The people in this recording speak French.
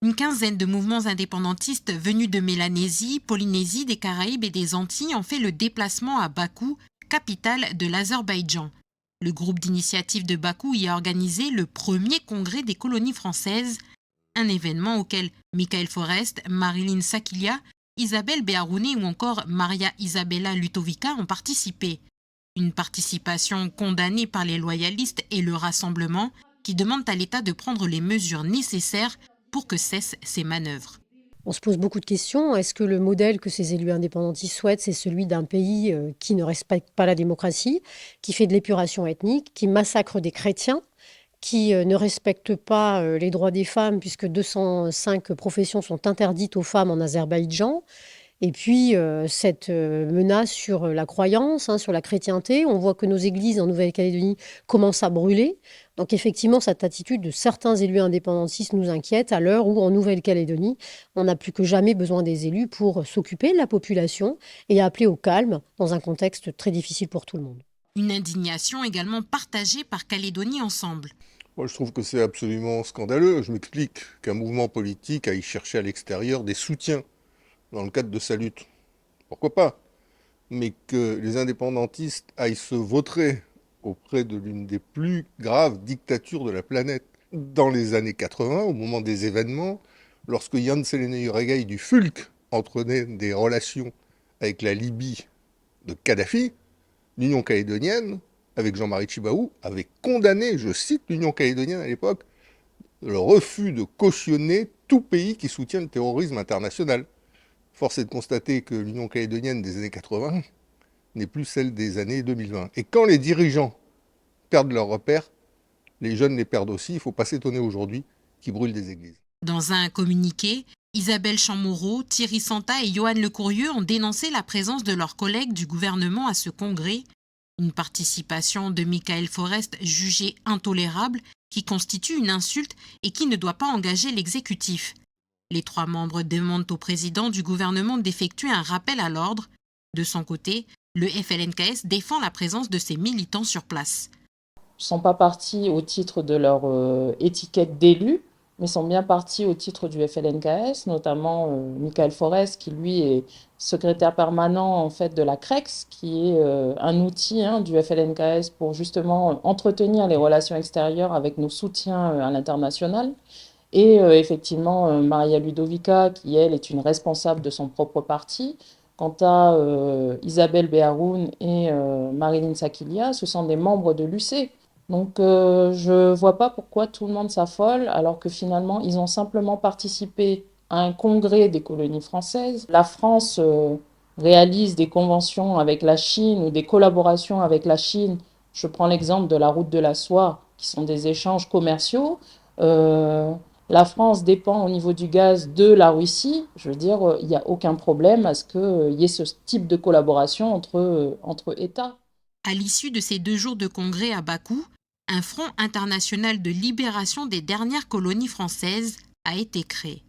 Une quinzaine de mouvements indépendantistes venus de Mélanésie, Polynésie, des Caraïbes et des Antilles ont fait le déplacement à Bakou, capitale de l'Azerbaïdjan. Le groupe d'initiative de Bakou y a organisé le premier congrès des colonies françaises, un événement auquel Michael Forest, Marilyn Sakilia, Isabelle Bearouni ou encore Maria Isabella Lutovica ont participé. Une participation condamnée par les loyalistes et le Rassemblement qui demandent à l'État de prendre les mesures nécessaires pour que cessent ces manœuvres. On se pose beaucoup de questions. Est-ce que le modèle que ces élus indépendantistes souhaitent, c'est celui d'un pays qui ne respecte pas la démocratie, qui fait de l'épuration ethnique, qui massacre des chrétiens, qui ne respecte pas les droits des femmes, puisque 205 professions sont interdites aux femmes en Azerbaïdjan? Et puis, cette menace sur la croyance, sur la chrétienté. On voit que nos églises en Nouvelle-Calédonie commencent à brûler. Donc effectivement, cette attitude de certains élus indépendantistes nous inquiète à l'heure où en Nouvelle-Calédonie, on n'a plus que jamais besoin des élus pour s'occuper de la population et appeler au calme dans un contexte très difficile pour tout le monde. Une indignation également partagée par Calédonie Ensemble. Moi, je trouve que c'est absolument scandaleux. Je m'explique qu'un mouvement politique aille chercher à l'extérieur des soutiens dans le cadre de sa lutte. Pourquoi pas? Mais que les indépendantistes aillent se vautrer auprès de l'une des plus graves dictatures de la planète. Dans les années 80, au moment des événements, lorsque Jan Séléné du FULK entretenait des relations avec la Libye de Kadhafi, l'Union calédonienne, avec Jean-Marie Tjibaou, avait condamné, je cite l'Union calédonienne à l'époque, le refus de cautionner tout pays qui soutient le terrorisme international. Force est de constater que l'Union calédonienne des années 80 n'est plus celle des années 2020. Et quand les dirigeants perdent leurs repères, les jeunes les perdent aussi. Il ne faut pas s'étonner aujourd'hui qu'ils brûlent des églises. Dans un communiqué, Isabelle Chamorro, Thierry Santa et Johan Lecourrieux ont dénoncé la présence de leurs collègues du gouvernement à ce congrès. Une participation de Michael Forest jugée intolérable, qui constitue une insulte et qui ne doit pas engager l'exécutif. Les trois membres demandent au président du gouvernement d'effectuer un rappel à l'ordre. De son côté, le FLNKS défend la présence de ses militants sur place. Ne sont pas partis au titre de leur étiquette d'élu, mais sont bien partis au titre du FLNKS, notamment Michael Forest, qui lui est secrétaire permanent en fait de la CREX, qui est un outil du FLNKS pour justement entretenir les relations extérieures avec nos soutiens à l'international. Et effectivement, Maria Ludovica, qui elle est une responsable de son propre parti. Quant à Isabelle Bearoun et Marilyn Sakilia, ce sont des membres de l'UC. Donc je ne vois pas pourquoi tout le monde s'affole, alors que finalement, ils ont simplement participé à un congrès des colonies françaises. La France réalise des conventions avec la Chine ou des collaborations avec la Chine. Je prends l'exemple de la route de la soie, qui sont des échanges commerciaux. La France dépend au niveau du gaz de la Russie. Je veux dire, il n'y a aucun problème à ce qu'il y ait ce type de collaboration entre États. À l'issue de ces 2 jours de congrès à Bakou, un front international de libération des dernières colonies françaises a été créé.